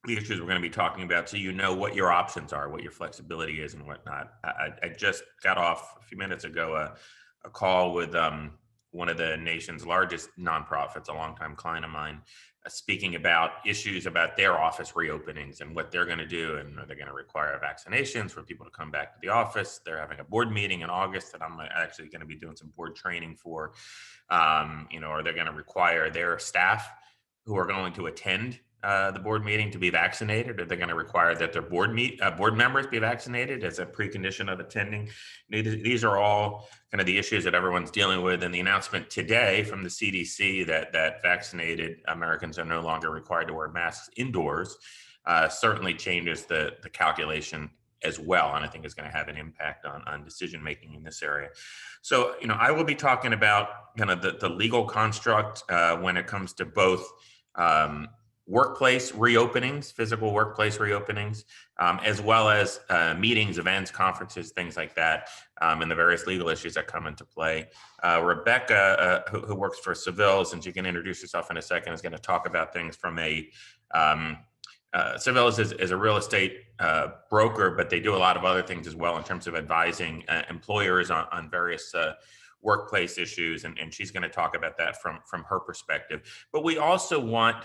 the issues we're going to be talking about, so you know what your options are, what your flexibility is, and whatnot. I just got off a few minutes ago a call with one of the nation's largest nonprofits, a longtime client of mine, speaking about issues about their office reopenings and what they're going to do, and are they going to require vaccinations for people to come back to the office? They're having a board meeting in August that I'm actually going to be doing some board training for. Are they going to require their staff who are going to attend the board meeting to be vaccinated? Are they going to require that their board members be vaccinated as a precondition of attending? These are all kind of the issues that everyone's dealing with. And the announcement today from the CDC that vaccinated Americans are no longer required to wear masks indoors certainly changes the calculation as well, and I think is going to have an impact on decision making in this area. So, I will be talking about kind of the legal construct when it comes to both workplace reopenings, physical workplace reopenings, as well as meetings, events, conferences, things like that, and the various legal issues that come into play. Rebecca, who works for Savills, and she can introduce herself in a second, is going to talk about things from a Savills is a real estate broker, but they do a lot of other things as well in terms of advising employers on various workplace issues, and she's going to talk about that from her perspective. But we also want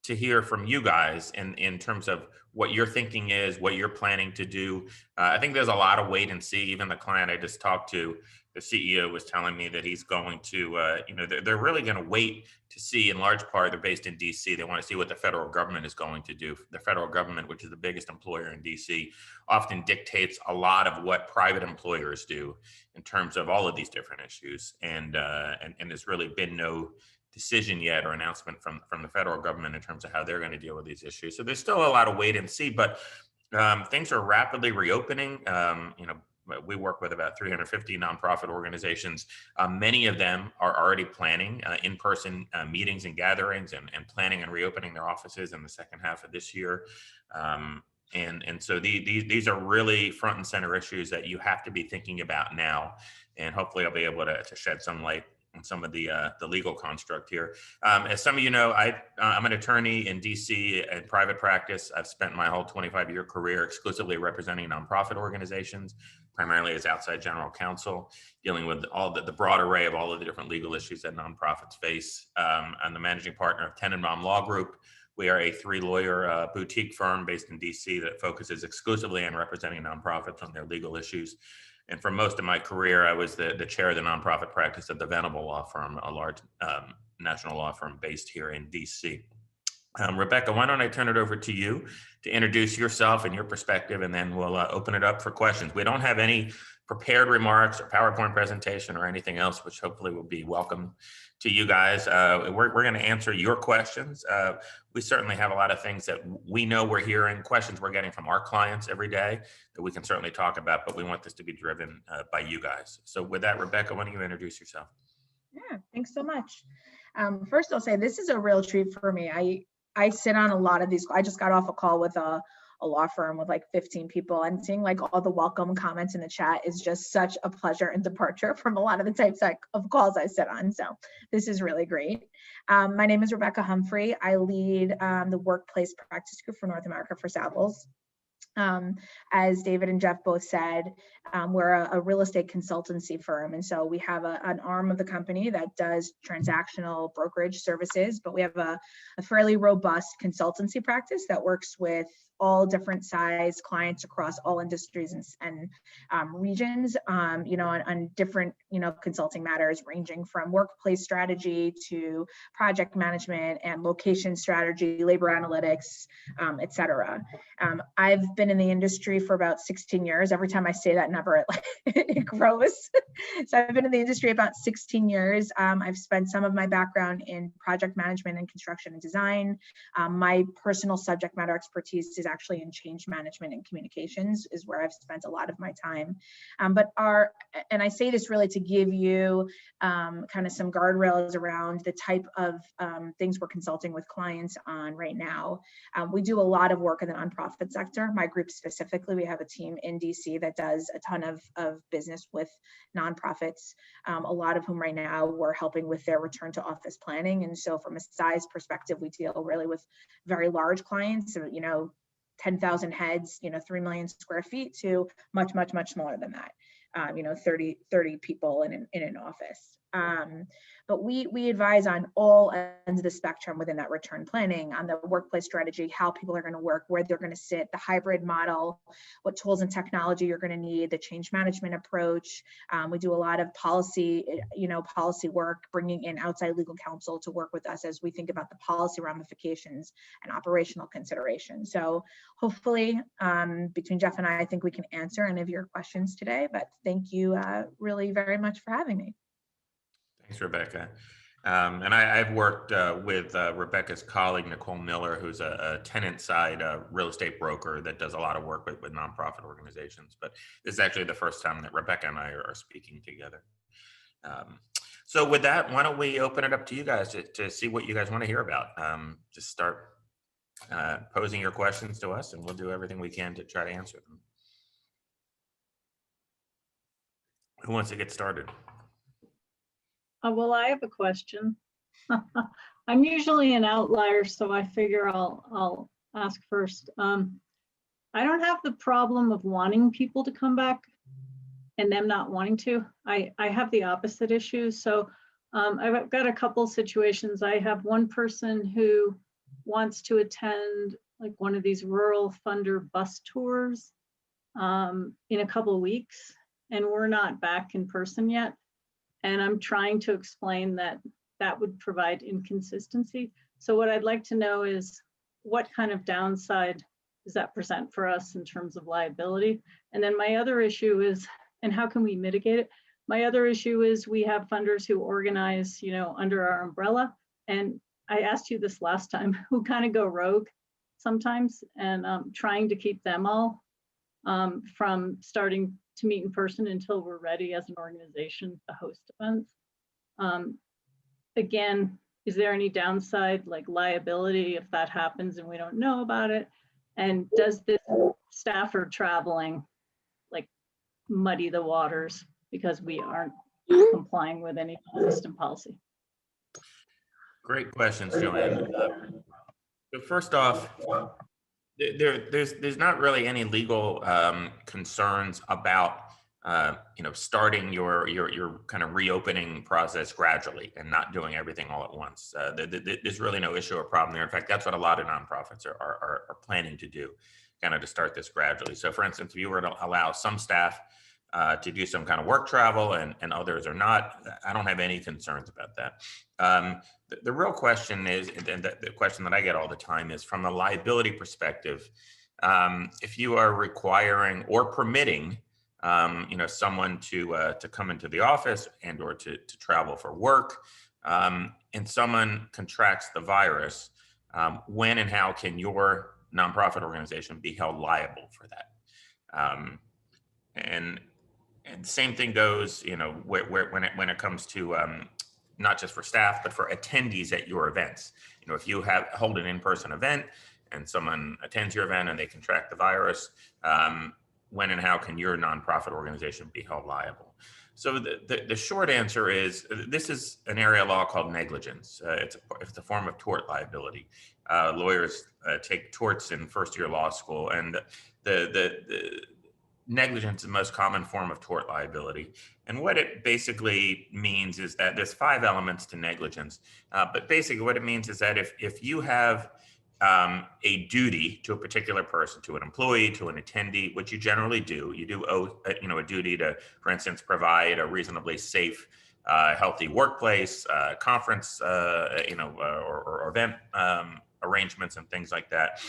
to hear from you guys in terms of what your thinking is, what you're planning to do. I think there's a lot of wait and see. Even the client I just talked to, the CEO was telling me that he's going to, they're really going to wait to see. In large part, they're based in DC. They want to see what the federal government is going to do. The federal government, which is the biggest employer in DC, often dictates a lot of what private employers do in terms of all of these different issues. And there's really been no decision yet or announcement from the federal government in terms of how they're going to deal with these issues. So there's still a lot of wait and see, but things are rapidly reopening. We work with about 350 nonprofit organizations. Many of them are already planning in-person meetings and gatherings and planning on reopening their offices in the second half of this year. And so these are really front and center issues that you have to be thinking about now. And hopefully I'll be able to shed some light on some of the legal construct here. As some of you know, I'm an attorney in DC in private practice. I've spent my whole 25-year career exclusively representing nonprofit organizations, primarily as outside general counsel, dealing with all the broad array of all of the different legal issues that nonprofits face. I'm the managing partner of Tenenbaum Law Group. We are a 3-lawyer boutique firm based in DC that focuses exclusively on representing nonprofits on their legal issues. And for most of my career, I was the chair of the nonprofit practice at the Venable Law Firm, a large national law firm based here in DC. Rebecca, why don't I turn it over to you to introduce yourself and your perspective, and then we'll open it up for questions. We don't have any prepared remarks or PowerPoint presentation or anything else, which hopefully will be welcome to you guys. We're going to answer your questions. We certainly have a lot of things that we know we're hearing, questions we're getting from our clients every day that we can certainly talk about, but we want this to be driven by you guys. So with that, Rebecca, why don't you introduce yourself? Yeah, thanks so much. First, I'll say this is a real treat for me. I sit on a lot of these. I just got off a call with a law firm with like 15 people, and seeing like all the welcome comments in the chat is just such a pleasure and departure from a lot of the types of calls I sit on. So this is really great. My name is Rebecca Humphrey. I lead the workplace practice group for North America for Savills. As David and Jeff both said, we're a real estate consultancy firm. And so we have an arm of the company that does transactional brokerage services, but we have a fairly robust consultancy practice that works with all different size clients across all industries and regions, on different, consulting matters ranging from workplace strategy to project management and location strategy, labor analytics, et cetera. I've been in the industry for about 16 years. Every time I say that number, it grows. So I've been in the industry about 16 years. I've spent some of my background in project management and construction and design. My personal subject matter expertise is actually in change management and communications, is where I've spent a lot of my time. And I say this really to give you kind of some guardrails around the type of things we're consulting with clients on right now. We do a lot of work in the nonprofit sector. My group specifically, we have a team in DC that does a ton of business with nonprofits, a lot of whom right now we're helping with their return to office planning. And so from a size perspective, we deal really with very large clients, so, 10,000 heads, 3 million square feet, to much, much, much smaller than that, 30 people in an office. But we advise on all ends of the spectrum within that return planning, on the workplace strategy, how people are going to work, where they're going to sit, the hybrid model, what tools and technology you're going to need, the change management approach. We do a lot of policy work, bringing in outside legal counsel to work with us as we think about the policy ramifications and operational considerations. So hopefully between Jeff and I think we can answer any of your questions today, but thank you really very much for having me. Thanks, Rebecca. And I've worked with Rebecca's colleague, Nicole Miller, who's a tenant side real estate broker that does a lot of work with nonprofit organizations. But this is actually the first time that Rebecca and I are speaking together. So with that, why don't we open it up to you guys to see what you guys want to hear about. Just start posing your questions to us, and we'll do everything we can to try to answer them. Who wants to get started? Well, I have a question. I'm usually an outlier, so I figure I'll ask first. I don't have the problem of wanting people to come back and them not wanting to. I have the opposite issue. So I've got a couple situations. I have one person who wants to attend like one of these rural funder bus tours in a couple of weeks, and we're not back in person yet. And I'm trying to explain that that would provide inconsistency. So what I'd like to know is what kind of downside does that present for us in terms of liability? And then my other issue is, and how can we mitigate it? My other issue is we have funders who organize, under our umbrella. And I asked you this last time, who kind of go rogue sometimes, and trying to keep them all from starting to meet in person until we're ready as an organization to host events. Again, is there any downside, like liability, if that happens and we don't know about it? And does this staffer traveling like muddy the waters because we aren't complying with any system policy? Great questions, Joanne. So first off, there's not really any legal concerns about starting your kind of reopening process gradually and not doing everything all at once. There's really no issue or problem there. In fact, that's what a lot of nonprofits are planning to do, kind of to start this gradually. So for instance, if you were to allow some staff to do some kind of work travel and others are not, I don't have any concerns about that. The real question is, and the question that I get all the time is, from a liability perspective, if you are requiring or permitting someone to come into the office and or to travel for work, and someone contracts the virus, when and how can your nonprofit organization be held liable for that? And the same thing goes, when it comes to not just for staff, but for attendees at your events. If you hold an in-person event and someone attends your event and they contract the virus, when and how can your nonprofit organization be held liable? So the short answer is, this is an area of law called negligence. It's a form of tort liability. Lawyers take torts in first-year law school, and the negligence is the most common form of tort liability. And what it basically means is that there's 5 elements to negligence. But basically what it means is that if you have a duty to a particular person, to an employee, to an attendee, which you generally do, you do owe a duty to, for instance, provide a reasonably safe, healthy workplace, conference, or event arrangements and things like that.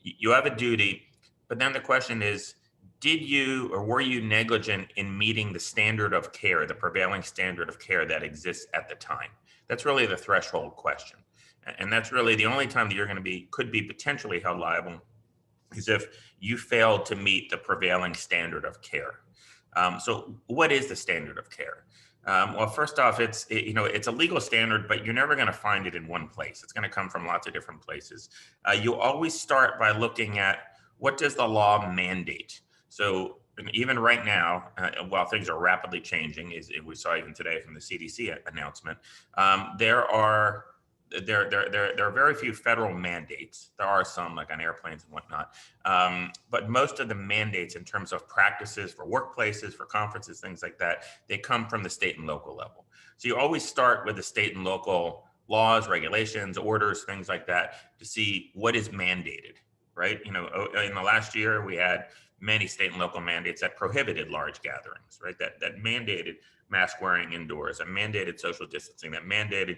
You have a duty, but then the question is, did you or were you negligent in meeting the standard of care, the prevailing standard of care that exists at the time? That's really the threshold question. And that's really the only time that you're going to could be potentially held liable, is if you failed to meet the prevailing standard of care. So what is the standard of care? Well, first off, it's it's a legal standard, but you're never going to find it in one place. It's going to come from lots of different places. You always start by looking at what does the law mandate. So even right now, while things are rapidly changing, as we saw even today from the CDC announcement, there are very few federal mandates. There are some, like on airplanes and whatnot, but most of the mandates in terms of practices for workplaces, for conferences, things like that, they come from the state and local level. So you always start with the state and local laws, regulations, orders, things like that, to see what is mandated, right? In the last year, we had many state and local mandates that prohibited large gatherings, right? That mandated mask wearing indoors, that mandated social distancing, that mandated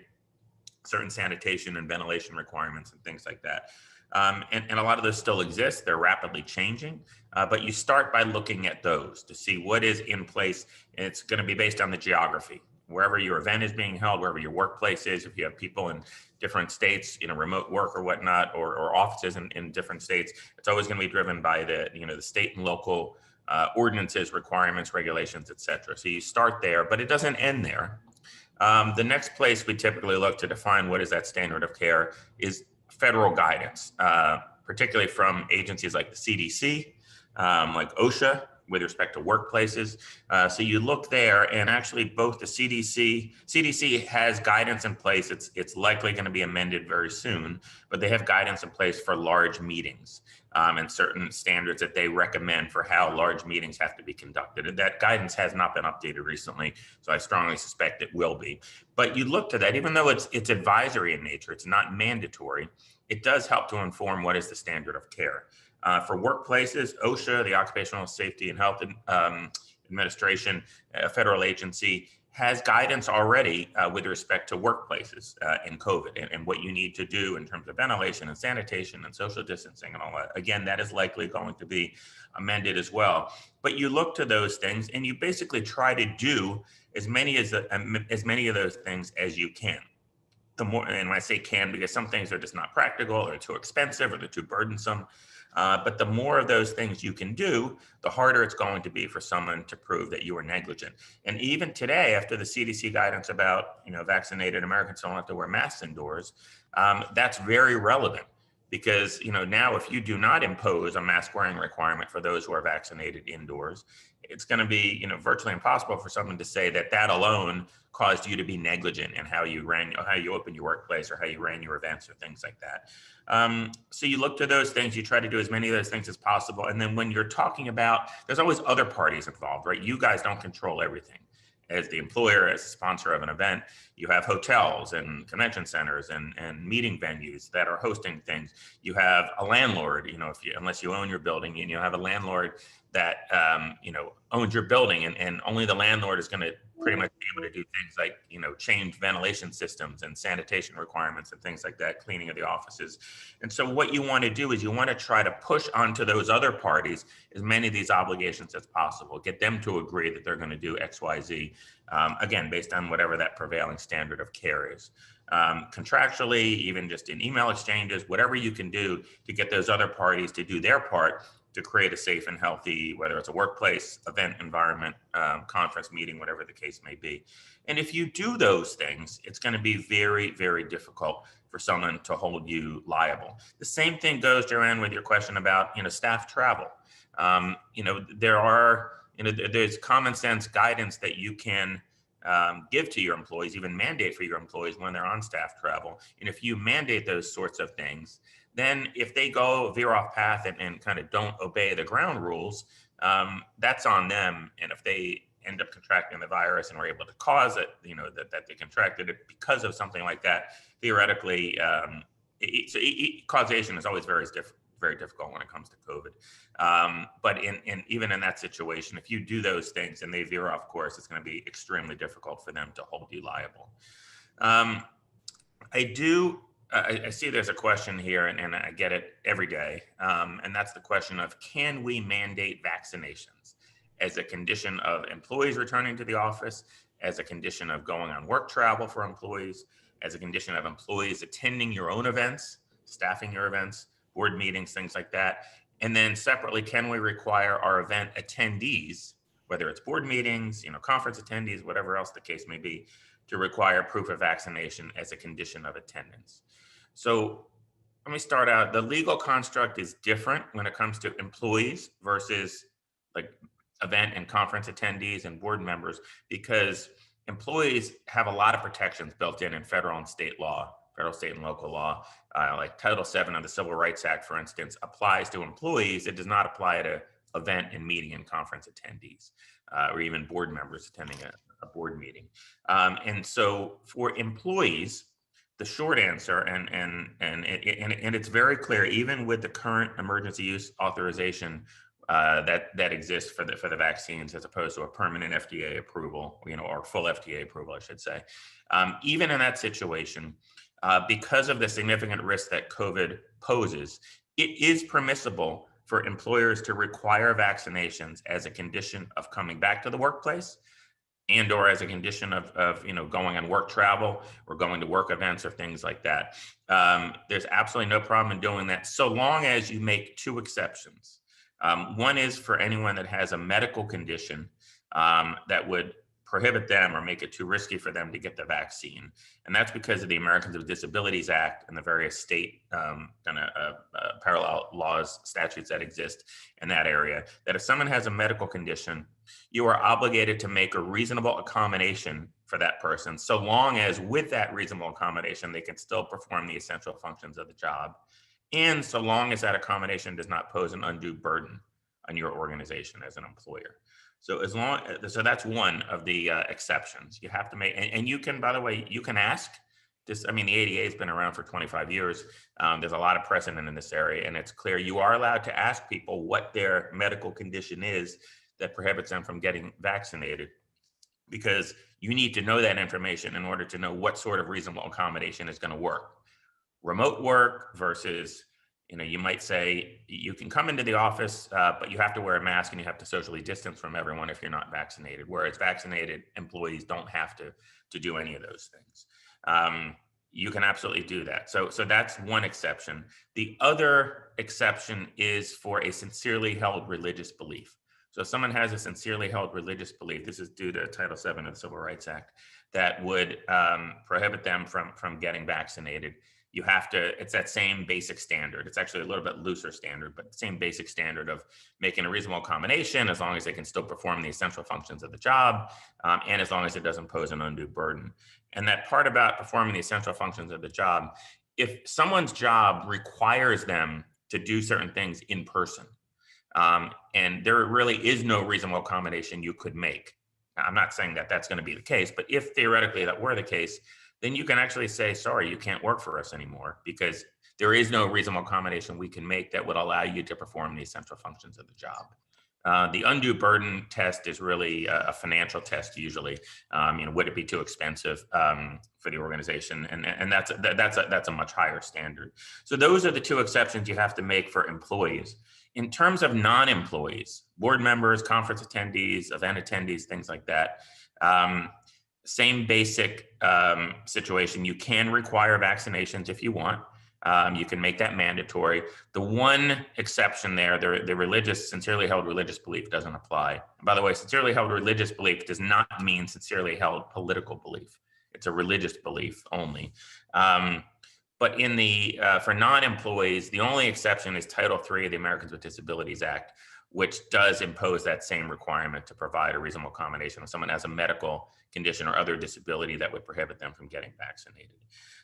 certain sanitation and ventilation requirements and things like that. And a lot of those still exist. They're rapidly changing, but you start by looking at those to see what is in place. And it's going to be based on the geography. Wherever your event is being held, wherever your workplace is, if you have people in different states, remote work or whatnot, or offices in different states, it's always going to be driven by the state and local ordinances, requirements, regulations, et cetera. So you start there, but it doesn't end there. The next place we typically look to define what is that standard of care is federal guidance, particularly from agencies like the CDC, like OSHA, with respect to workplaces. So you look there, and actually both the CDC has guidance in place. It's likely going to be amended very soon, but they have guidance in place for large meetings and certain standards that they recommend for how large meetings have to be conducted. And that guidance has not been updated recently, so I strongly suspect it will be. But you look to that, even though it's advisory in nature, it's not mandatory, it does help to inform what is the standard of care. For workplaces, OSHA, the Occupational Safety and Health Administration, a federal agency, has guidance already with respect to workplaces in COVID and what you need to do in terms of ventilation and sanitation and social distancing and all that. Again, that is likely going to be amended as well. But you look to those things and you basically try to do as many of those things as you can. The more, and when I say can, because some things are just not practical or too expensive or they're too burdensome. But the more of those things you can do, the harder it's going to be for someone to prove that you were negligent. And even today, after the CDC guidance about vaccinated Americans don't have to wear masks indoors, that's very relevant because now if you do not impose a mask wearing requirement for those who are vaccinated indoors, it's going to be virtually impossible for someone to say that alone caused you to be negligent in how you opened your workplace or how you ran your events or things like that. So you look to those things, you try to do as many of those things as possible. And then when you're talking about, there's always other parties involved, right? You guys don't control everything. As the employer, as a sponsor of an event, you have hotels and convention centers and meeting venues that are hosting things. You have a landlord, unless you own your building, and you have a landlord that owns your building, and only the landlord is going to pretty much be able to do things like change ventilation systems and sanitation requirements and things like that, cleaning of the offices. And so what you want to do is you want to try to push onto those other parties as many of these obligations as possible, get them to agree that they're going to do X, Y, Z, again, based on whatever that prevailing standard of care is. Contractually, even just in email exchanges, whatever you can do to get those other parties to do their part to create a safe and healthy, whether it's a workplace, event environment, conference meeting, whatever the case may be. And if you do those things, it's going to be very, very difficult for someone to hold you liable. The same thing goes, Joanne, with your question about staff travel. There's common sense guidance that you can give to your employees, even mandate for your employees when they're on staff travel. And if you mandate those sorts of things, then if they veer off path and kind of don't obey the ground rules, that's on them. And if they end up contracting the virus and were able to cause it, that they contracted it because of something like that, theoretically, causation is always very difficult when it comes to COVID. But even in that situation, if you do those things and they veer off course, it's going to be extremely difficult for them to hold you liable. I see there's a question here, and I get it every day, and that's the question of, can we mandate vaccinations as a condition of employees returning to the office, as a condition of going on work travel for employees, as a condition of employees attending your own events, staffing your events, board meetings, things like that? And then separately, can we require our event attendees, whether it's board meetings, conference attendees, whatever else the case may be, to require proof of vaccination as a condition of attendance. So let me start out. The legal construct is different when it comes to employees versus like event and conference attendees and board members, because employees have a lot of protections built in federal and state law, federal, state, and local law. Like Title VII of the Civil Rights Act, for instance, applies to employees. It does not apply to event and meeting and conference attendees, or even board members attending a board meeting. And so for employees, the short answer, and it's very clear, even with the current emergency use authorization that exists for the vaccines, as opposed to a permanent FDA approval, or full FDA approval, I should say. Even in that situation, because of the significant risk that COVID poses, it is permissible for employers to require vaccinations as a condition of coming back to the workplace, and or as a condition of going on work travel or going to work events or things like that. There's absolutely no problem in doing that, so long as you make two exceptions. One is for anyone that has a medical condition that would prohibit them or make it too risky for them to get the vaccine. And that's because of the Americans with Disabilities Act and the various state parallel laws, statutes that exist in that area, that if someone has a medical condition, you are obligated to make a reasonable accommodation for that person, so long as with that reasonable accommodation, they can still perform the essential functions of the job. And so long as that accommodation does not pose an undue burden on your organization as an employer. So so that's one of the exceptions you have to make. And you can, by the way, you can ask this. I mean, the ADA has been around for 25 years. There's a lot of precedent in this area, and it's clear you are allowed to ask people what their medical condition is that prohibits them from getting vaccinated, because you need to know that information in order to know what sort of reasonable accommodation is going to work. Remote work versus, you might say you can come into the office, but you have to wear a mask and you have to socially distance from everyone if you're not vaccinated, whereas vaccinated employees don't have to do any of those things. You can absolutely do that. So that's one exception. The other exception is for a sincerely held religious belief. So if someone has a sincerely held religious belief, this is due to Title VII of the Civil Rights Act, that would prohibit them from getting vaccinated. You have to, it's that same basic standard. It's actually a little bit looser standard, but the same basic standard of making a reasonable accommodation as long as they can still perform the essential functions of the job, and as long as it doesn't pose an undue burden. And that part about performing the essential functions of the job, if someone's job requires them to do certain things in person, and there really is no reasonable accommodation you could make. I'm not saying that that's going to be the case, but if theoretically that were the case, then you can actually say, sorry, you can't work for us anymore, because there is no reasonable accommodation we can make that would allow you to perform the essential functions of the job. The undue burden test is really a financial test usually. Would it be too expensive for the organization? And that's a much higher standard. So those are the two exceptions you have to make for employees. In terms of non-employees, board members, conference attendees, event attendees, things like that, same basic situation. You can require vaccinations if you want. You can make that mandatory. The one exception there, the religious, sincerely held religious belief doesn't apply. And by the way, sincerely held religious belief does not mean sincerely held political belief. It's a religious belief only. But in the for non-employees, the only exception is Title III of the Americans with Disabilities Act, which does impose that same requirement to provide a reasonable accommodation if someone has a medical condition or other disability that would prohibit them from getting vaccinated.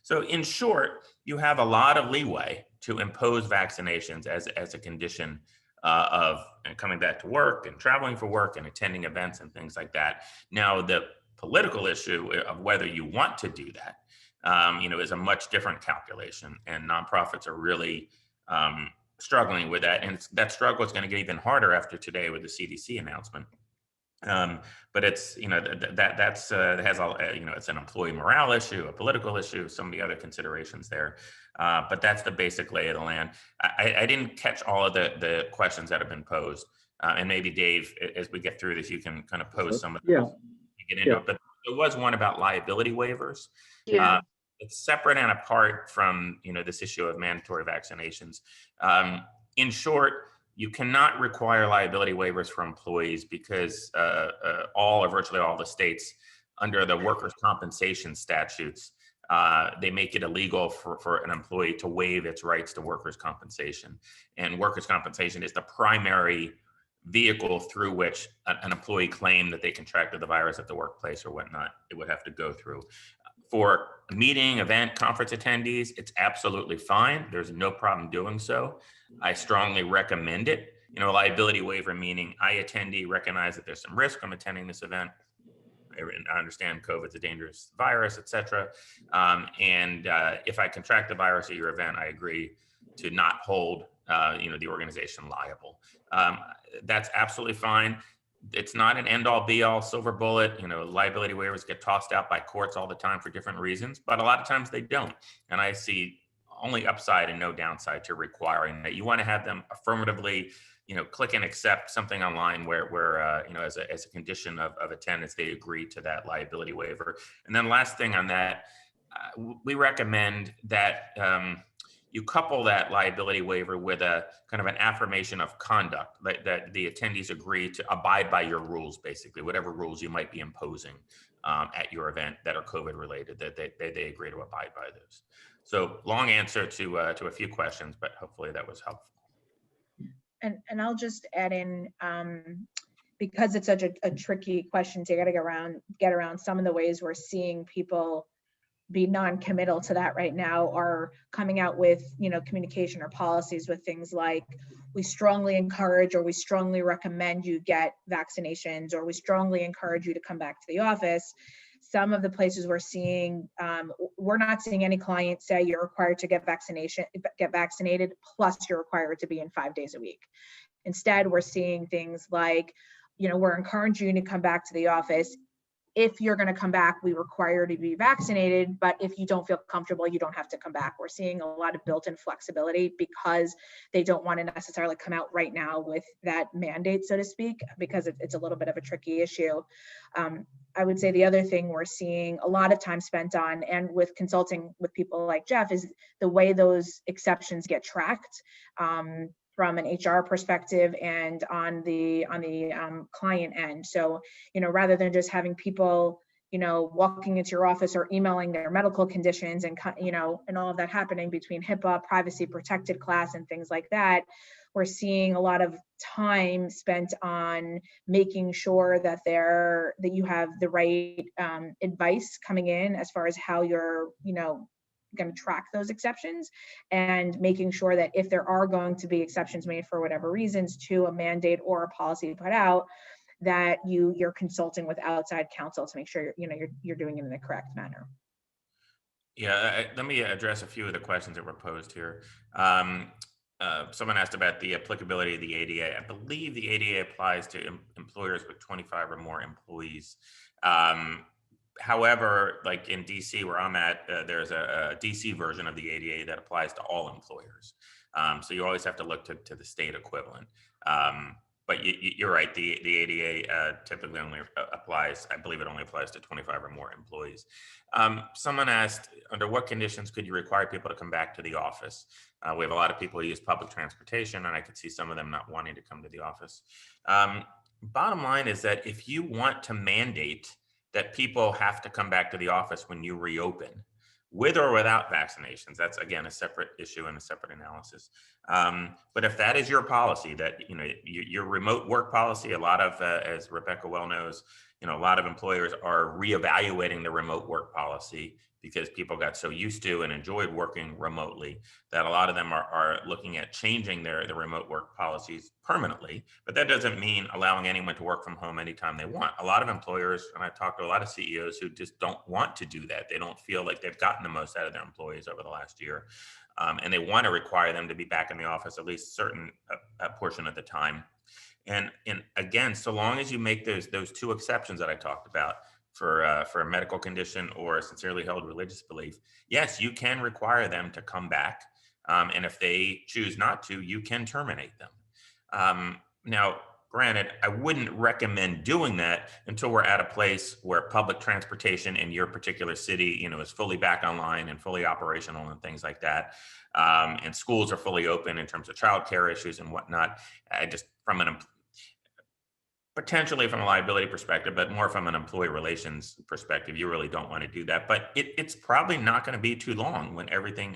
So in short, you have a lot of leeway to impose vaccinations as a condition of coming back to work and traveling for work and attending events and things like that. Now, the political issue of whether you want to do that, is a much different calculation, and nonprofits are really struggling with that, and that struggle is going to get even harder after today with the CDC announcement. But it's that's it has all it's an employee morale issue, a political issue, some of the other considerations there. But that's the basic lay of the land. I didn't catch all of the questions that have been posed, and maybe Dave, as we get through this, you can kind of pose some of those to get into it. But there was one about liability waivers. Yeah. It's separate and apart from this issue of mandatory vaccinations. In short, you cannot require liability waivers for employees because all or virtually all the states under the workers' compensation statutes, they make it illegal for an employee to waive its rights to workers' compensation. And workers' compensation is the primary vehicle through which an employee claimed that they contracted the virus at the workplace or whatnot, it would have to go through. For meeting, event, conference attendees, it's absolutely fine. There's no problem doing so. I strongly recommend it. You know, a liability waiver meaning I attendee recognize that there's some risk I'm attending this event. I understand COVID's a dangerous virus, et cetera. If I contract the virus at your event, I agree to not hold the organization liable. That's absolutely fine. It's not an end-all be-all silver bullet. You know, liability waivers get tossed out by courts all the time for different reasons, but a lot of times they don't. And I see only upside and no downside to requiring that. You want to have them affirmatively, click and accept something online where as a condition of attendance, they agree to that liability waiver. And then last thing on that, we recommend that you couple that liability waiver with a kind of an affirmation of conduct that the attendees agree to abide by your rules, basically, whatever rules you might be imposing at your event that are COVID related, that they agree to abide by those. So long answer to a few questions, but hopefully that was helpful. And I'll just add in, because it's such a tricky question to get around some of the ways we're seeing people be non-committal to that right now are coming out with, communication or policies with things like, we strongly encourage or we strongly recommend you get vaccinations, or we strongly encourage you to come back to the office. Some of the places we're seeing, we're not seeing any clients say you're required to get vaccinated, plus you're required to be in 5 days a week. Instead, we're seeing things like, we're encouraging you to come back to the office. If you're going to come back, we require you to be vaccinated, but if you don't feel comfortable, you don't have to come back. We're seeing a lot of built-in flexibility because they don't want to necessarily come out right now with that mandate, so to speak, because it's a little bit of a tricky issue. I would say the other thing we're seeing a lot of time spent on, and with consulting with people like Jeff, is the way those exceptions get tracked. From an HR perspective and on the client end. So, rather than just having people, walking into your office or emailing their medical conditions and all of that happening between HIPAA, privacy protected class and things like that, we're seeing a lot of time spent on making sure that you have the right advice coming in as far as how you're, going to track those exceptions, and making sure that if there are going to be exceptions made for whatever reasons to a mandate or a policy put out, that you're consulting with outside counsel to make sure you're doing it in the correct manner. Yeah, let me address a few of the questions that were posed here. Someone asked about the applicability of the ADA. I believe the ADA applies to employers with 25 or more employees. However, like in DC where I'm at, there's a DC version of the ADA that applies to all employers. So you always have to look to the state equivalent. But you're right, the ADA typically only applies, I believe it only applies to 25 or more employees. Someone asked, under what conditions could you require people to come back to the office? We have a lot of people who use public transportation, and I could see some of them not wanting to come to the office. Bottom line is that if you want to mandate that people have to come back to the office when you reopen, with or without vaccinations, that's again a separate issue and a separate analysis. But if that is your policy, that your remote work policy, a lot of, as Rebecca well knows, a lot of employers are reevaluating the remote work policy because people got so used to and enjoyed working remotely that a lot of them are looking at changing their remote work policies permanently. But that doesn't mean allowing anyone to work from home anytime they want. A lot of employers, and I've talked to a lot of CEOs who just don't want to do that. They don't feel like they've gotten the most out of their employees over the last year. And they want to require them to be back in the office at least a certain portion of the time. And again, so long as you make those two exceptions that I talked about, for a medical condition or a sincerely held religious belief, yes, you can require them to come back. And if they choose not to, you can terminate them. Now, granted, I wouldn't recommend doing that until we're at a place where public transportation in your particular city, is fully back online and fully operational and things like that. And schools are fully open in terms of childcare issues and whatnot. I just from an potentially from a liability perspective, but more from an employee relations perspective, you really don't want to do that. But it's probably not going to be too long when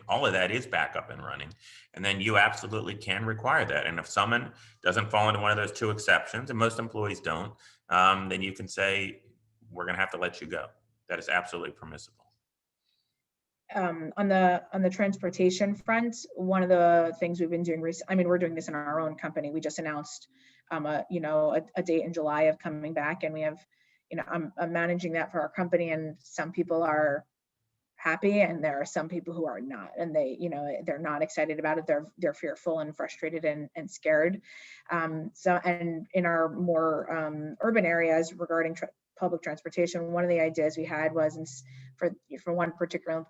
all of that is back up and running. And then you absolutely can require that. And if someone doesn't fall into one of those two exceptions, and most employees don't, then you can say, we're going to have to let you go. That is absolutely permissible. On the transportation front, one of the things we've been doing recently, we're doing this in our own company. We just announced a date in July of coming back, and we have, I'm managing that for our company, and some people are happy and there are some people who are not, and they're not excited about it. They're fearful and frustrated and scared. And in our more urban areas regarding public transportation, one of the ideas we had was for one particular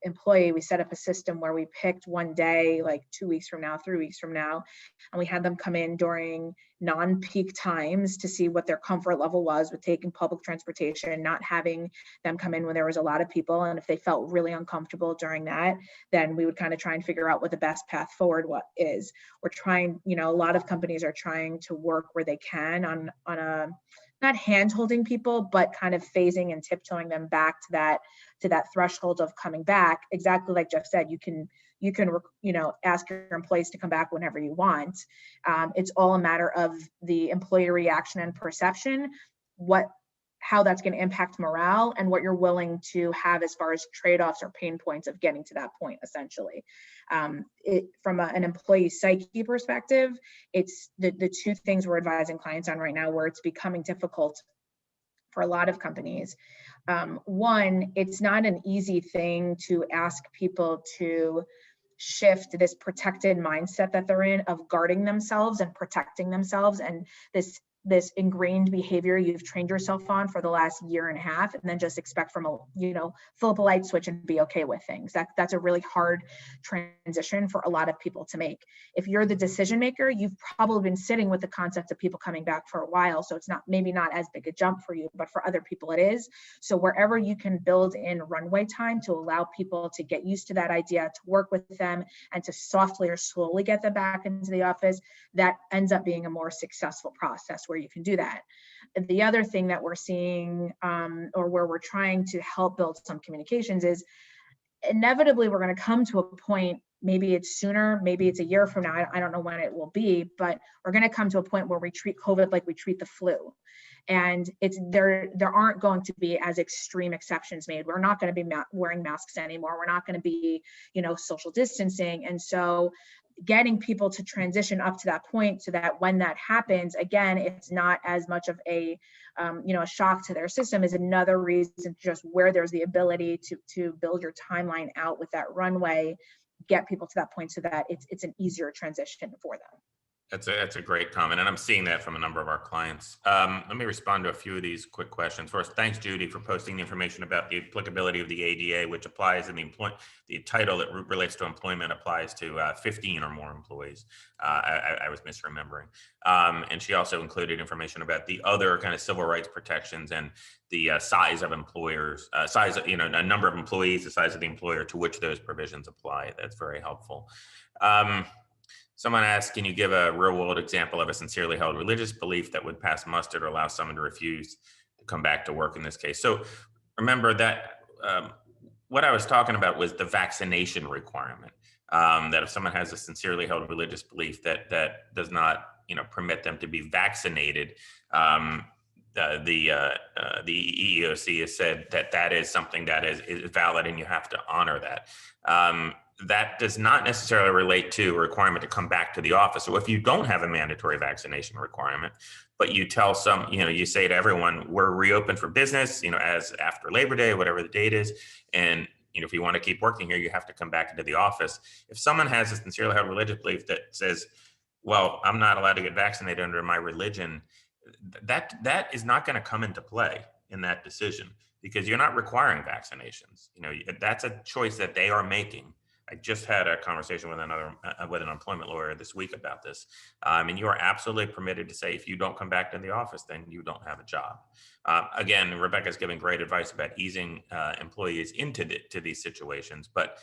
employee, we set up a system where we picked one day, like 2 weeks from now, 3 weeks from now, and we had them come in during non-peak times to see what their comfort level was with taking public transportation, not having them come in when there was a lot of people. And if they felt really uncomfortable during that, then we would kind of try and figure out what the best path forward is. We're trying, a lot of companies are trying to work where they can on a, not hand holding people, but kind of phasing and tiptoeing them back to that threshold of coming back. Exactly like Jeff said, you can ask your employees to come back whenever you want. It's all a matter of the employee reaction and perception, how that's going to impact morale, and what you're willing to have as far as trade-offs or pain points of getting to that point, essentially. From an employee psyche perspective, it's the two things we're advising clients on right now where it's becoming difficult for a lot of companies. One, it's not an easy thing to ask people to shift this protected mindset that they're in of guarding themselves and protecting themselves, and this ingrained behavior you've trained yourself on for the last year and a half, and then just expect from fill up a light switch and be okay with things. That's a really hard transition for a lot of people to make. If you're the decision maker, you've probably been sitting with the concept of people coming back for a while, so it's maybe not as big a jump for you, but for other people it is. So wherever you can build in runway time to allow people to get used to that idea, to work with them, and to softly or slowly get them back into the office, that ends up being a more successful process where you can do that. The other thing that we're seeing, or where we're trying to help build some communications, is inevitably we're going to come to a point, maybe it's sooner, maybe it's a year from now, I don't know when it will be, but we're going to come to a point where we treat COVID like we treat the flu. And there aren't going to be as extreme exceptions made. We're not going to be wearing masks anymore. We're not going to be, social distancing. And so getting people to transition up to that point so that when that happens, again, it's not as much of a shock to their system, is another reason just where there's the ability to build your timeline out with that runway, get people to that point so that it's an easier transition for them. That's a great comment, and I'm seeing that from a number of our clients. Let me respond to a few of these quick questions. First, thanks, Judy, for posting the information about the applicability of the ADA, which applies in the title that relates to employment applies to 15 or more employees. I was misremembering. And she also included information about the other kind of civil rights protections and the size of employers, a number of employees, the size of the employer to which those provisions apply. That's very helpful. Someone asked, can you give a real world example of a sincerely held religious belief that would pass muster to allow someone to refuse to come back to work in this case? So remember that what I was talking about was the vaccination requirement, that if someone has a sincerely held religious belief that does not permit them to be vaccinated, the EEOC has said that is something that is valid and you have to honor that. That does not necessarily relate to a requirement to come back to the office. So if you don't have a mandatory vaccination requirement, but you tell you say to everyone, we're reopened for business, as after Labor Day, whatever the date is. And, if you want to keep working here, you have to come back into the office. If someone has a sincerely held religious belief that says, well, I'm not allowed to get vaccinated under my religion, that is not going to come into play in that decision, because you're not requiring vaccinations. That's a choice that they are making. I just had a conversation with with an employment lawyer this week about this. And you are absolutely permitted to say, if you don't come back to the office, then you don't have a job. Again, Rebecca's giving great advice about easing employees into to these situations, but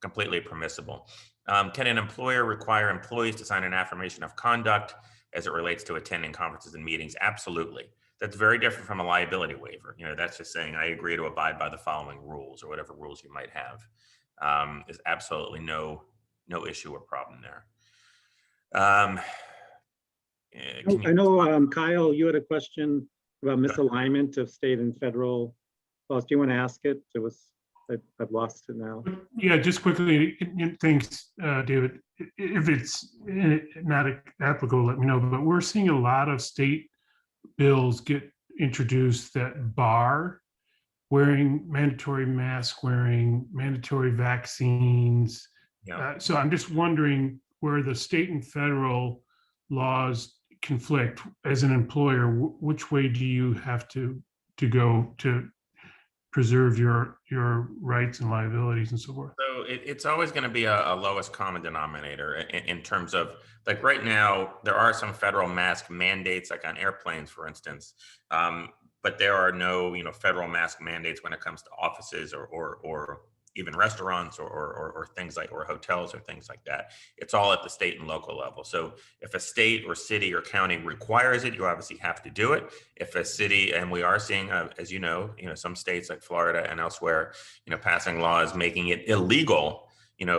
completely permissible. Can an employer require employees to sign an affirmation of conduct as it relates to attending conferences and meetings? Absolutely. That's very different from a liability waiver. That's just saying, I agree to abide by the following rules, or whatever rules you might have. There's absolutely no issue or problem there. I know, Kyle, you had a question about misalignment of state and federal laws. Do you want to ask it? I've lost it now. Yeah, just quickly, thanks, David. If it's not applicable, let me know. But we're seeing a lot of state bills get introduced that bar wearing mandatory mask wearing, mandatory vaccines. Yeah. So I'm just wondering where the state and federal laws conflict. As an employer, which way do you have to go to preserve your rights and liabilities and so forth? So it's always going to be a lowest common denominator in terms of, like, right now, there are some federal mask mandates, like on airplanes, for instance. But there are no, federal mask mandates when it comes to offices or even restaurants or things like, or hotels or things like that. It's all at the state and local level. So if a state or city or county requires it, you obviously have to do it. If a city, and we are seeing, as some states like Florida and elsewhere, passing laws making it illegal,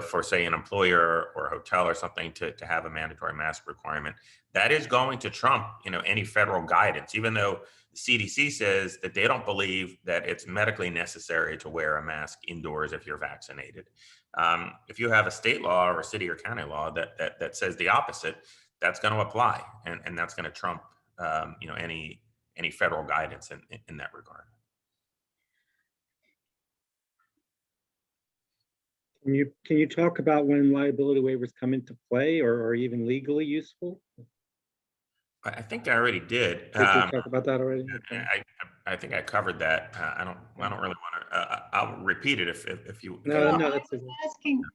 for, say, an employer or a hotel or something to have a mandatory mask requirement, that is going to trump, any federal guidance, even though the CDC says that they don't believe that it's medically necessary to wear a mask indoors if you're vaccinated. If you have a state law or a city or county law that says the opposite, that's going to apply, and that's going to trump, any federal guidance in that regard. Can you talk about when liability waivers come into play or are even legally useful? I think I already did. Did you talk about that already? I think I covered that. I don't really want to. I'll repeat it if you. No, that's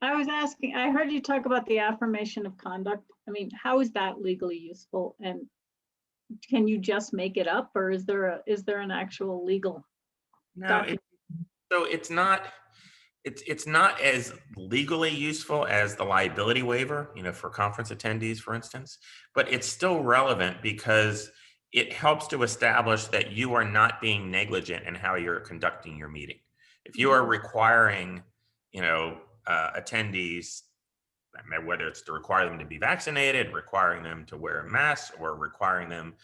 I was asking. I heard you talk about the affirmation of conduct. I mean, how is that legally useful? And can you just make it up, or is there an actual legal? No, so it's not. It's not as legally useful as the liability waiver, for conference attendees, for instance, but it's still relevant because it helps to establish that you are not being negligent in how you're conducting your meeting. If you are requiring, attendees, whether it's to require them to be vaccinated, requiring them to wear a mask, or requiring them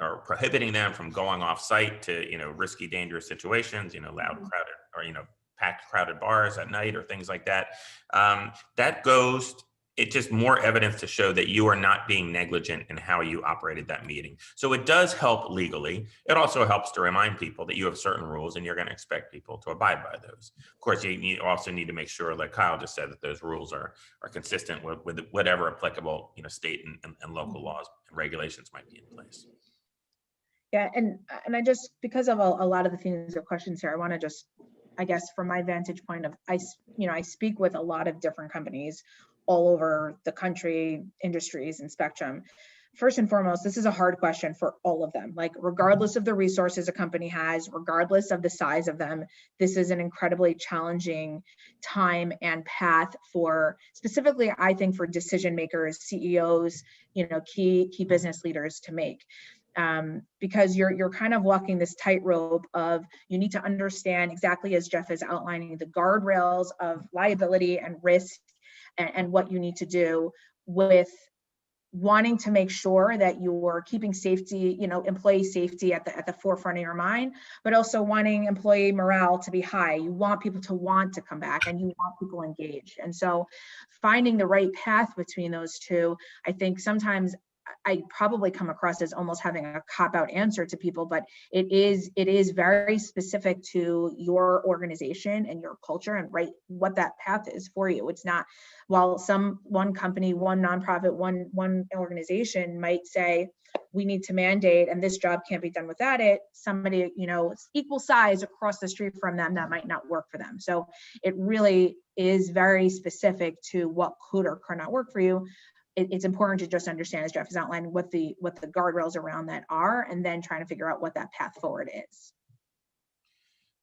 or prohibiting them from going off site to, risky, dangerous situations, loud, crowded, or, packed, crowded bars at night or things like that. It's just more evidence to show that you are not being negligent in how you operated that meeting. So it does help legally. It also helps to remind people that you have certain rules and you're going to expect people to abide by those. Of course, you also need to make sure, like Kyle just said, that those rules are consistent with whatever applicable, state and local laws and regulations might be in place. Yeah, and I just, because of a lot of the things or questions here, I want to just, I guess, from my vantage point of, I speak with a lot of different companies all over the country, industries and spectrum. First and foremost, this is a hard question for all of them. Like, regardless of the resources a company has, regardless of the size of them, this is an incredibly challenging time and path for, specifically, I think, for decision makers, CEOs, key business leaders to make. Because you're kind of walking this tightrope of, you need to understand exactly, as Jeff is outlining, the guardrails of liability and risk and what you need to do with wanting to make sure that you're keeping safety, employee safety at the forefront of your mind, but also wanting employee morale to be high. You want people to want to come back and you want people engaged. And so finding the right path between those two, I think sometimes I probably come across as almost having a cop-out answer to people, but it is very specific to your organization and your culture and what that path is for you. It's not, while one company, one nonprofit, one organization might say, we need to mandate and this job can't be done without it, somebody, equal size across the street from them, that might not work for them. So it really is very specific to what could or could not work for you. It's important to just understand, as Jeff has outlined, what the guardrails around that are, and then trying to figure out what that path forward is.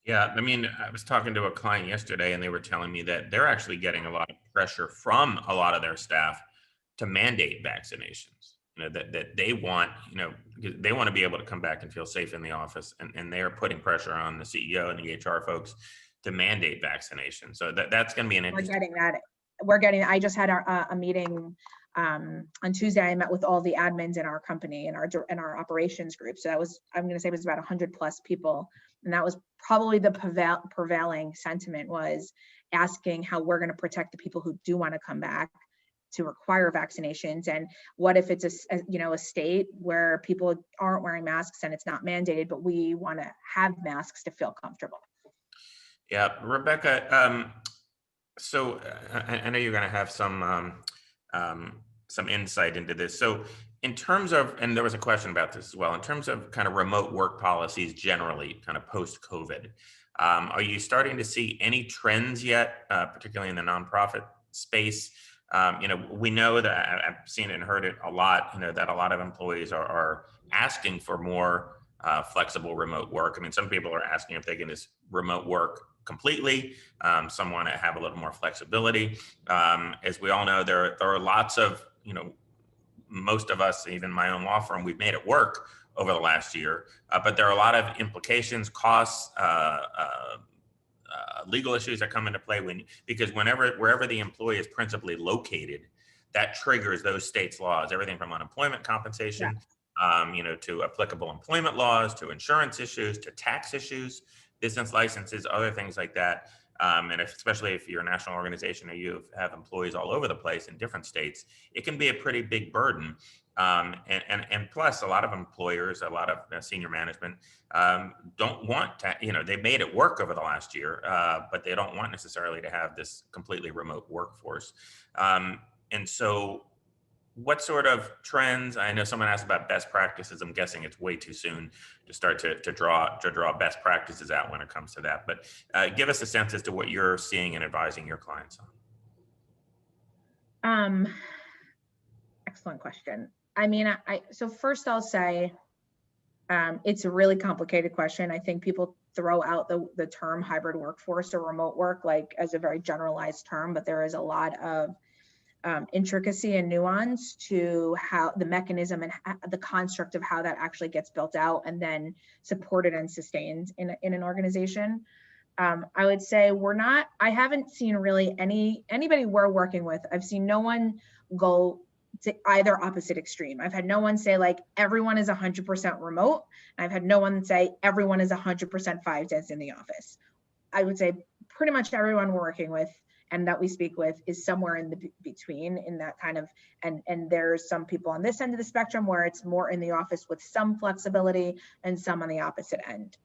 Yeah, I mean, I was talking to a client yesterday and they were telling me that they're actually getting a lot of pressure from a lot of their staff to mandate vaccinations. That they want, they want to be able to come back and feel safe in the office, and they are putting pressure on the CEO and the HR folks to mandate vaccination. So that's going to be an interesting. I just had a meeting on Tuesday. I met with all the admins in our company and our operations group. So I'm going to say it was about 100 plus people. And that was probably the prevailing sentiment, was asking how we're going to protect the people who do want to come back to require vaccinations. And what if it's a state where people aren't wearing masks and it's not mandated, but we want to have masks to feel comfortable. Yeah, Rebecca, so I know you're going to have some insight into this. So in terms of, and there was a question about this as well, in terms of kind of remote work policies generally, kind of post-COVID, are you starting to see any trends yet, particularly in the nonprofit space? We know that I've seen it and heard it a lot, that a lot of employees are asking for more flexible remote work. I mean, some people are asking if they can just remote work completely. Some want to have a little more flexibility. As we all know, there are lots of, most of us, even my own law firm, we've made it work over the last year, but there are a lot of implications, costs, legal issues that come into play because wherever the employee is principally located, that triggers those states' laws, everything from unemployment compensation, to applicable employment laws, to insurance issues, to tax issues, business licenses, other things like that. And especially if you're a national organization or you have employees all over the place in different states, it can be a pretty big burden. And plus, a lot of employers, a lot of senior management don't want to, they made it work over the last year, but they don't want necessarily to have this completely remote workforce. And so what sort of trends? I know someone asked about best practices. I'm guessing it's way too soon to start to draw best practices out when it comes to that. But give us a sense as to what you're seeing and advising your clients on. Excellent question. I mean, so first I'll say it's a really complicated question. I think people throw out the term hybrid workforce or remote work like as a very generalized term, but there is a lot of intricacy and nuance to how the mechanism and the construct of how that actually gets built out and then supported and sustained in an organization. I would say I haven't seen really anybody we're working with. I've seen no one go to either opposite extreme. I've had no one say like everyone is 100% remote. And I've had no one say everyone is 100% 5 days in the office. I would say pretty much everyone we're working with and that we speak with is somewhere in the between in that kind of, and there's some people on this end of the spectrum where it's more in the office with some flexibility and some on the opposite end.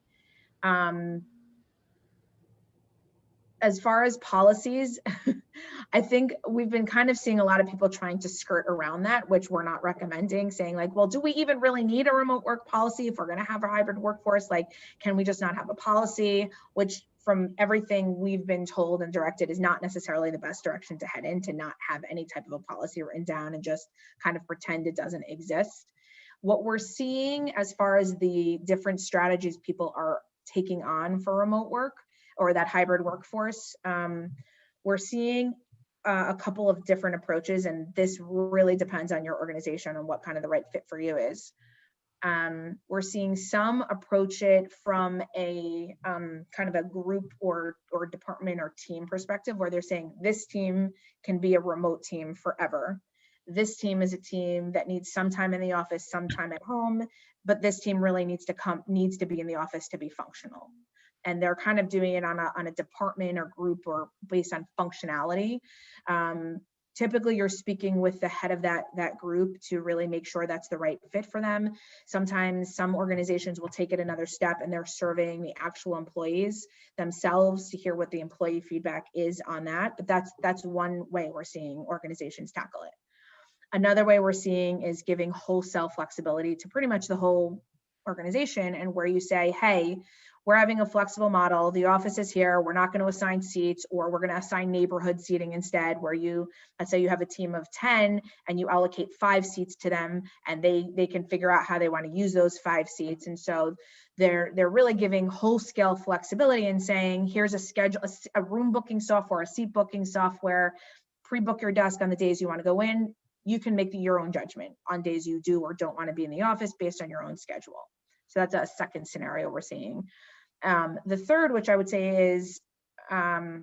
As far as policies, I think we've been kind of seeing a lot of people trying to skirt around that, which we're not recommending, saying like, well, do we even really need a remote work policy if we're going to have a hybrid workforce? Like, can we just not have a policy? Which from everything we've been told and directed is not necessarily the best direction to head in, to not have any type of a policy written down and just kind of pretend it doesn't exist. What we're seeing as far as the different strategies people are taking on for remote work or that hybrid workforce, we're seeing a couple of different approaches, and this really depends on your organization and what kind of the right fit for you is. We're seeing some approach it from a kind of a group or department or team perspective, where they're saying this team can be a remote team forever. This team is a team that needs some time in the office, some time at home, but this team really needs to be in the office to be functional. And they're kind of doing it on a department or group or based on functionality. typically you're speaking with the head of that group to really make sure that's the right fit for them. Sometimes some organizations will take it another step and they're surveying the actual employees themselves to hear what the employee feedback is on that. But that's one way we're seeing organizations tackle it. Another way we're seeing is giving wholesale flexibility to pretty much the whole organization, and where you say, hey, we're having a flexible model. The office is here. We're not going to assign seats, or we're going to assign neighborhood seating instead, where let's say you have a team of 10 and you allocate 5 seats to them, and they can figure out how they want to use those 5 seats. And so they're really giving whole scale flexibility and saying, here's a schedule, a room booking software, a seat booking software, pre-book your desk on the days you want to go in. You can make your own judgment on days you do or don't want to be in the office based on your own schedule. So that's a second scenario we're seeing. The third, which I would say is, I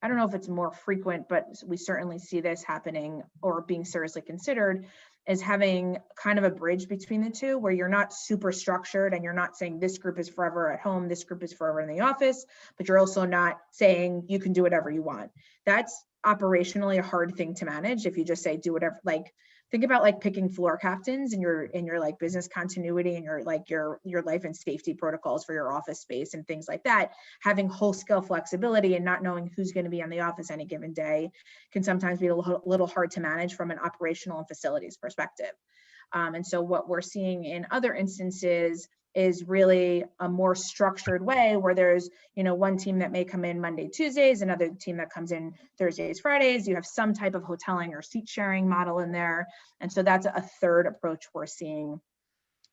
don't know if it's more frequent, but we certainly see this happening or being seriously considered, is having kind of a bridge between the two, where you're not super structured and you're not saying this group is forever at home, this group is forever in the office, but you're also not saying you can do whatever you want. That's operationally a hard thing to manage. If you just say do whatever, like think about like picking floor captains in your like business continuity and your life and safety protocols for your office space and things like that. Having whole scale flexibility and not knowing who's going to be on the office any given day can sometimes be a little hard to manage from an operational and facilities perspective. And so what we're seeing in other instances is really a more structured way, where there's, one team that may come in Monday, Tuesdays, another team that comes in Thursdays, Fridays. You have some type of hoteling or seat sharing model in there. And so that's a third approach we're seeing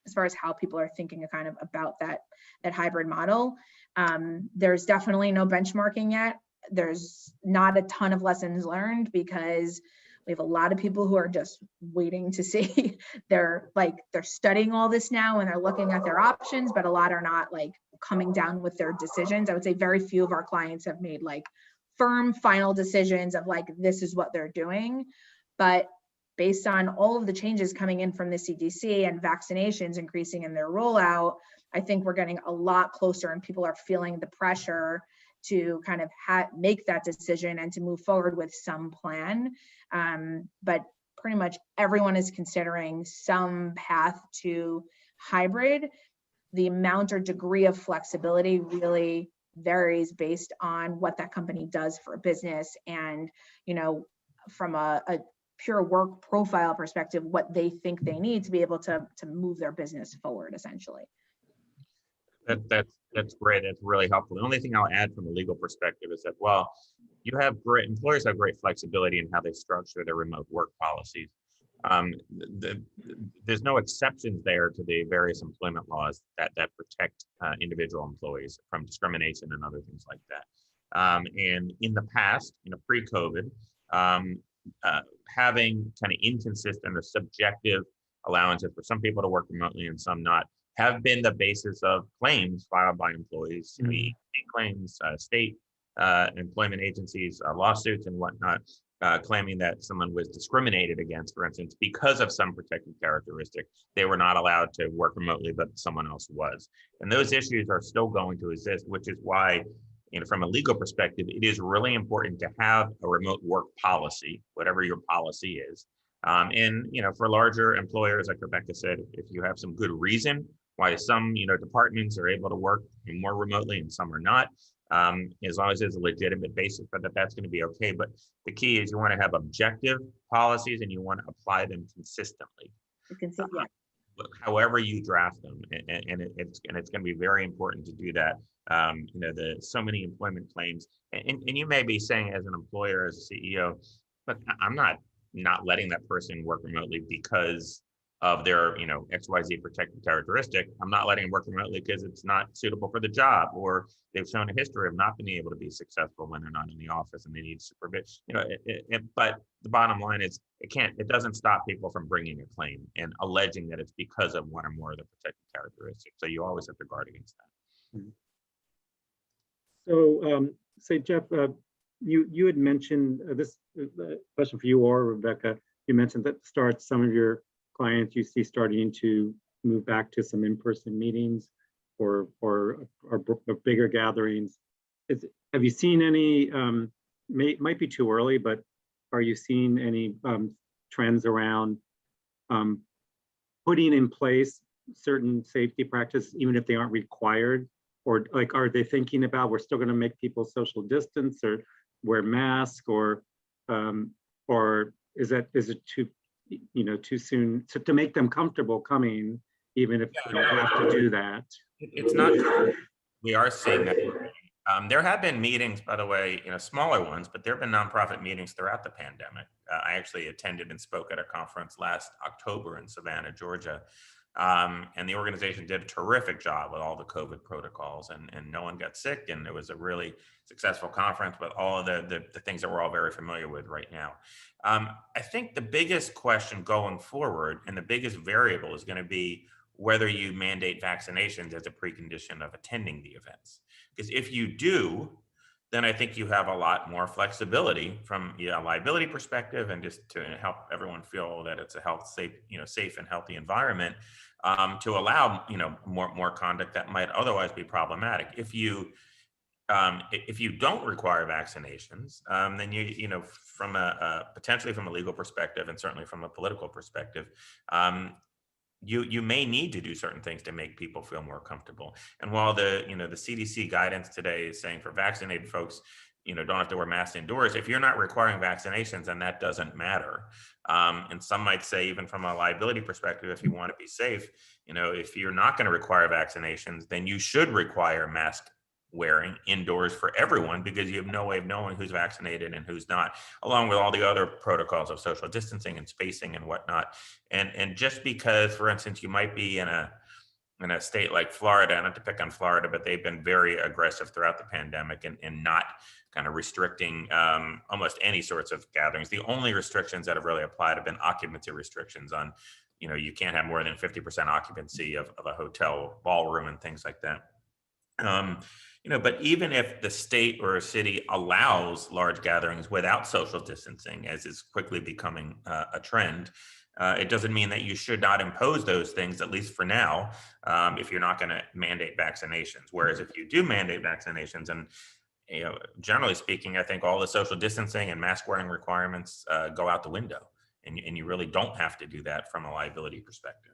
as far as how people are thinking kind of about that hybrid model. There's definitely no benchmarking yet. There's not a ton of lessons learned, because we have a lot of people who are just waiting to see. They're studying all this now and they're looking at their options, but a lot are not like coming down with their decisions. I would say very few of our clients have made like firm final decisions of like, this is what they're doing. But based on all of the changes coming in from the CDC and vaccinations increasing in their rollout, I think we're getting a lot closer and people are feeling the pressure to kind of make that decision and to move forward with some plan. But pretty much everyone is considering some path to hybrid. The amount or degree of flexibility really varies based on what that company does for a business and, from a pure work profile perspective, what they think they need to be able to move their business forward, essentially. That's great. That's really helpful. The only thing I'll add from a legal perspective is that, well, employers have great flexibility in how they structure their remote work policies. There's no exceptions there to the various employment laws that protect individual employees from discrimination and other things like that. And in the past, pre-COVID, having kind of inconsistent or subjective allowances for some people to work remotely and some not have been the basis of claims filed by employees, state claims, state employment agencies, lawsuits and whatnot, claiming that someone was discriminated against, for instance, because of some protected characteristic. They were not allowed to work remotely, but someone else was. And those issues are still going to exist, which is why, from a legal perspective, it is really important to have a remote work policy, whatever your policy is. And, for larger employers, like Rebecca said, if you have some good reason why some, departments are able to work more remotely and some are not, as long as there's a legitimate basis for that, that's going to be okay. But the key is you want to have objective policies and you want to apply them consistently. However you draft them, and it's going to be very important to do that. There's so many employment claims, and you may be saying as an employer, as a CEO, but I'm not letting that person work remotely because of their, XYZ protected characteristic. I'm not letting them work remotely because it's not suitable for the job, or they've shown a history of not being able to be successful when they're not in the office and they need supervision. But the bottom line is it doesn't stop people from bringing a claim and alleging that it's because of one or more of the protected characteristics. So you always have to guard against that. So, say, Jeff, you had mentioned this question for you or Rebecca. You mentioned that some of your clients you see starting to move back to some in-person meetings or bigger gatherings. Have you seen any? Might be too early, but are you seeing any trends around putting in place certain safety practices, even if they aren't required? Or like, are they thinking about we're still going to make people social distance or wear masks, or is it too soon to make them comfortable coming, even if they don't have to do that? It's not. We are seeing that. There have been meetings, by the way, smaller ones, but there have been nonprofit meetings throughout the pandemic. I actually attended and spoke at a conference last October in Savannah, Georgia. And the organization did a terrific job with all the COVID protocols, and no one got sick, and it was a really successful conference with all of the things that we're all very familiar with right now. I think the biggest question going forward and the biggest variable is going to be whether you mandate vaccinations as a precondition of attending the events. Because if you do, then I think you have a lot more flexibility from a liability perspective, and just to help everyone feel that it's a safe and healthy environment, to allow more conduct that might otherwise be problematic. If you don't require vaccinations, then from potentially from a legal perspective and certainly from a political perspective, you may need to do certain things to make people feel more comfortable. And while the CDC guidance today is saying for vaccinated folks, don't have to wear masks indoors, if you're not requiring vaccinations, then that doesn't matter. And some might say, even from a liability perspective, if you want to be safe, if you're not going to require vaccinations, then you should require mask wearing indoors for everyone, because you have no way of knowing who's vaccinated and who's not, along with all the other protocols of social distancing and spacing and whatnot. And just because, for instance, you might be in a state like Florida, not to pick on Florida, but they've been very aggressive throughout the pandemic and not kind of restricting almost any sorts of gatherings. The only restrictions that have really applied have been occupancy restrictions on, you can't have more than 50% occupancy of a hotel ballroom and things like that. But even if the state or a city allows large gatherings without social distancing, as is quickly becoming a trend, it doesn't mean that you should not impose those things, at least for now, if you're not going to mandate vaccinations. Whereas if you do mandate vaccinations, and generally speaking, I think all the social distancing and mask wearing requirements go out the window, and you really don't have to do that from a liability perspective.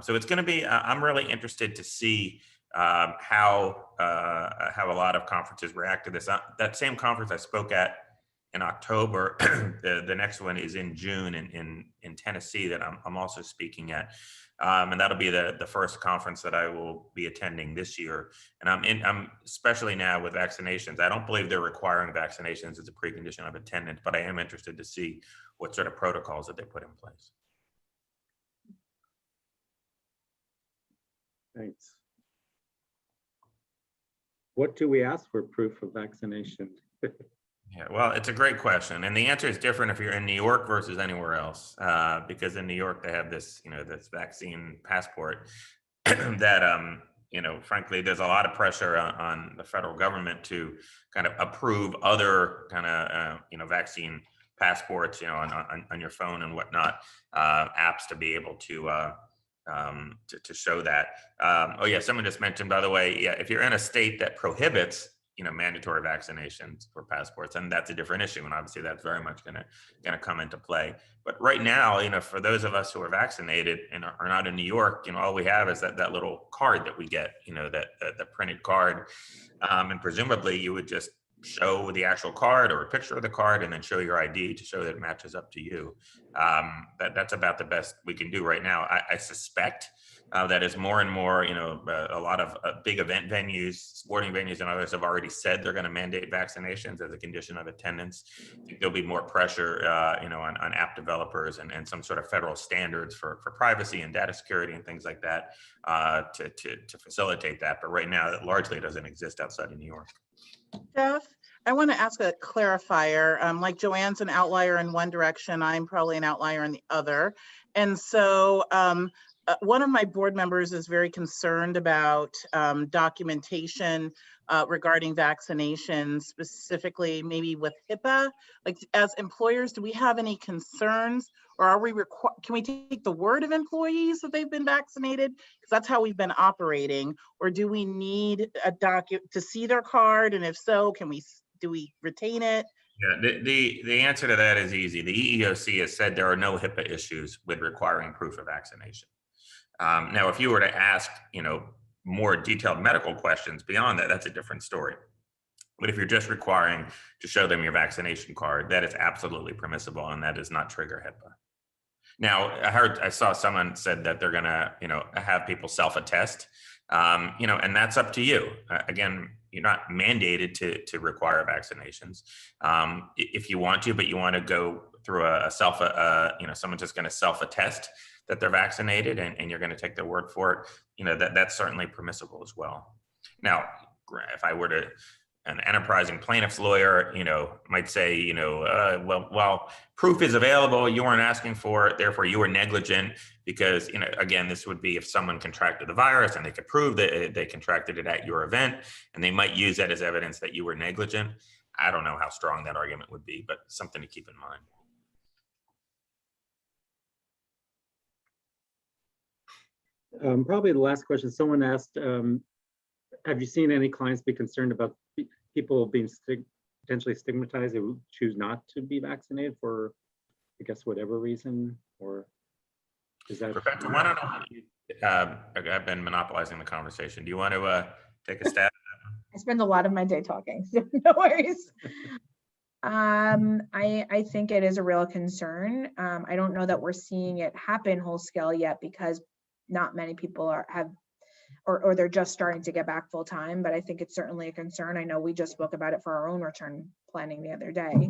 So it's going to be. I'm really interested to see how a lot of conferences react to this. That same conference I spoke at in October, the next one is in June in Tennessee that I'm also speaking at, and that'll be the first conference that I will be attending this year. And I'm especially now with vaccinations. I don't believe they're requiring vaccinations as a precondition of attendance, but I am interested to see what sort of protocols that they put in place. Thanks. What do we ask for proof of vaccination? Yeah, well, it's a great question, and the answer is different if you're in New York versus anywhere else. Because in New York they have this, this vaccine passport that, frankly, there's a lot of pressure on the federal government to kind of approve other kind of, vaccine passports, on your phone and whatnot, apps to be able to show that. Oh yeah, someone just mentioned, by the way, yeah, if you're in a state that prohibits, mandatory vaccinations for passports, and that's a different issue, and obviously that's very much going to come into play. But right now, for those of us who are vaccinated and are not in New York, all we have is that little card that we get, the printed card, and presumably you would just show the actual card or a picture of the card and then show your ID to show that it matches up to you. That's about the best we can do right now. I suspect that as more and more, a lot of big event venues, sporting venues and others have already said they're going to mandate vaccinations as a condition of attendance. I think there'll be more pressure, on app developers and some sort of federal standards for privacy and data security and things like that to facilitate that. But right now, it largely doesn't exist outside of New York. Jeff, I want to ask a clarifier. Like Joanne's an outlier in one direction, I'm probably an outlier in the other. And so one of my board members is very concerned about documentation regarding vaccinations, specifically maybe with HIPAA. Like, as employers, do we have any concerns, or are we can we take the word of employees that they've been vaccinated? Because that's how we've been operating. Or do we need a document to see their card? And if so, do we retain it? Yeah, the answer to that is easy. The EEOC has said there are no HIPAA issues with requiring proof of vaccination. Now, if you were to ask, more detailed medical questions beyond that, that's a different story. But if you're just requiring to show them your vaccination card, that is absolutely permissible, and that does not trigger HIPAA. Now, I saw someone said that they're gonna, have people self-attest, and that's up to you. Again, you're not mandated to require vaccinations if you want to, but you want to go through a someone just going to self-attest that they're vaccinated, and you're going to take their word for it. That's certainly permissible as well. Now, if I were to an enterprising plaintiff's lawyer, might say, well, proof is available. You weren't asking for it. Therefore, you were negligent because, again, this would be if someone contracted the virus and they could prove that they contracted it at your event, and they might use that as evidence that you were negligent. I don't know how strong that argument would be, but something to keep in mind. Probably the last question, someone asked, have you seen any clients be concerned about people being potentially stigmatized who choose not to be vaccinated for, I guess, whatever reason? Or is that? Rebecca, why don't I've been monopolizing the conversation. Do you want to take a stab? I spend a lot of my day talking, so no worries. I think it is a real concern. I don't know that we're seeing it happen whole scale yet because not many people or they're just starting to get back full time, but I think it's certainly a concern. I know we just spoke about it for our own return planning the other day.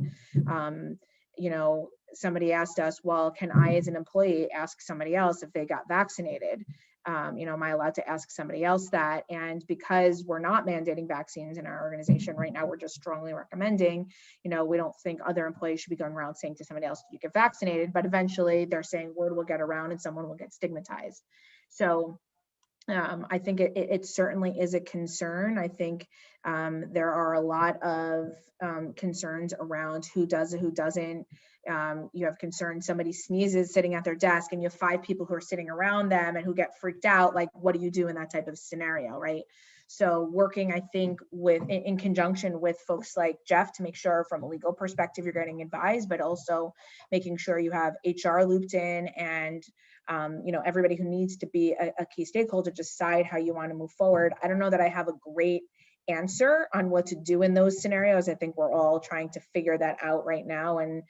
Somebody asked us, well, can I as an employee ask somebody else if they got vaccinated? Am I allowed to ask somebody else that? And because we're not mandating vaccines in our organization right now, we're just strongly recommending, we don't think other employees should be going around saying to somebody else, did you get vaccinated? But eventually they're saying word will get around and someone will get stigmatized. So I think it certainly is a concern. I think there are a lot of concerns around who does it, who doesn't. You have concerns, somebody sneezes sitting at their desk and you have 5 people who are sitting around them and who get freaked out. Like, what do you do in that type of scenario, right? So working, I think, in conjunction with folks like Jeff to make sure from a legal perspective you're getting advised, but also making sure you have HR looped in and everybody who needs to be a key stakeholder decide how you want to move forward. I don't know that I have a great answer on what to do in those scenarios. I think we're all trying to figure that out right now and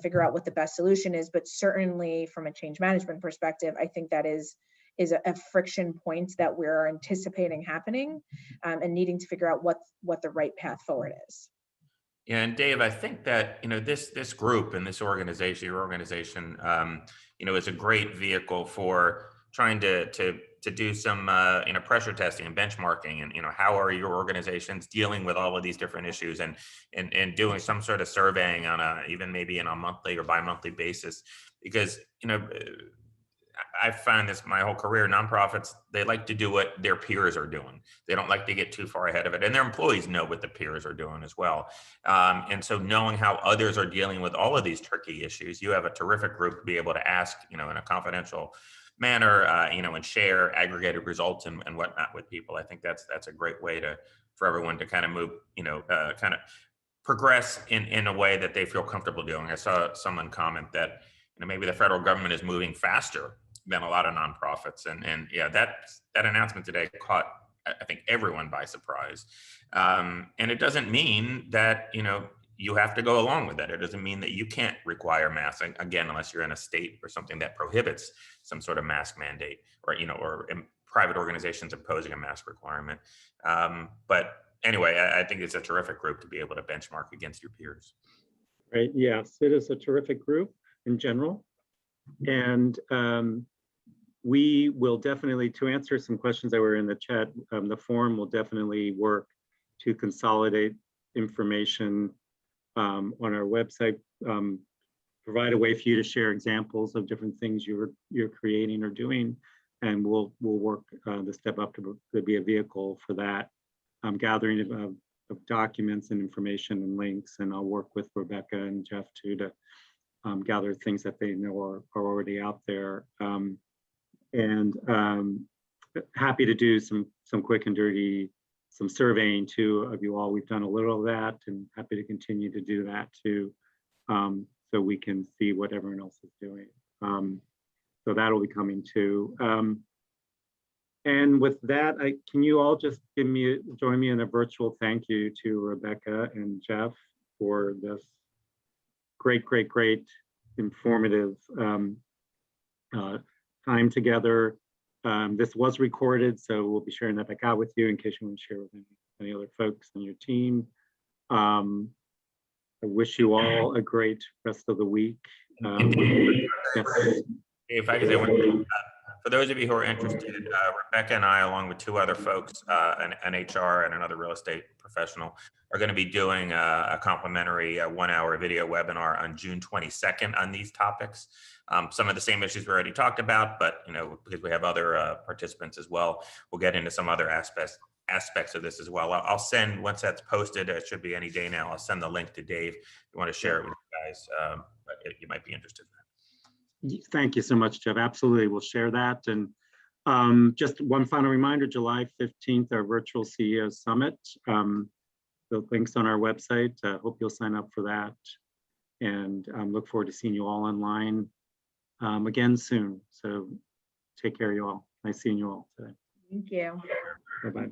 figure out what the best solution is. But certainly from a change management perspective, I think that is a friction point that we're anticipating happening and needing to figure out what the right path forward is. Yeah, and Dave, I think that this group and this organization, your organization, is a great vehicle for trying to do some pressure testing and benchmarking, and how are your organizations dealing with all of these different issues, and doing some sort of surveying on even maybe on a monthly or bi-monthly basis, because I've found this my whole career. Nonprofits, they like to do what their peers are doing. They don't like to get too far ahead of it. And their employees know what the peers are doing as well. And so knowing how others are dealing with all of these tricky issues, you have a terrific group to be able to ask, in a confidential manner, and share aggregated results and whatnot with people. I think that's a great way for everyone to kind of move, kind of progress in a way that they feel comfortable doing. I saw someone comment that, maybe the federal government is moving faster than a lot of nonprofits. And yeah, that announcement today caught, I think, everyone by surprise. And it doesn't mean that, you have to go along with that. It doesn't mean that you can't require masks, again, unless you're in a state or something that prohibits some sort of mask mandate, or, or private organizations imposing a mask requirement. But anyway, I think it's a terrific group to be able to benchmark against your peers. Right, yes, it is a terrific group in general. And we will definitely, to answer some questions that were in the chat, the forum will definitely work to consolidate information on our website, provide a way for you to share examples of different things you're creating or doing, and we'll work the Step Up to be a vehicle for that, gathering of documents and information and links. And I'll work with Rebecca and Jeff too to gather things that they know are already out there, and happy to do some quick and dirty some surveying too of you all. We've done a little of that and happy to continue to do that too. So we can see what everyone else is doing. So that'll be coming too. And with that, can you all just join me in a virtual thank you to Rebecca and Jeff for this great informative time together. This was recorded, so we'll be sharing that back out with you in case you want to share with any other folks on your team. I wish you all a great rest of the week. Yes. If I could say one thing, for those of you who are interested, Rebecca and I, along with two other folks, an HR and another real estate professional, are going to be doing a complimentary 1-hour video webinar on June 22nd on these topics. Some of the same issues we already talked about, but because we have other participants as well, we'll get into some other aspects of this as well. I'll send, once that's posted, it should be any day now, I'll send the link to Dave if you want to share it with you guys, but you might be interested in that. Thank you so much, Jeff. Absolutely, we'll share that. And just one final reminder, July 15th, our virtual CEO Summit. The link's on our website. Hope you'll sign up for that. And look forward to seeing you all online again soon. So take care, you all. Nice seeing you all today. Thank you. Bye-bye.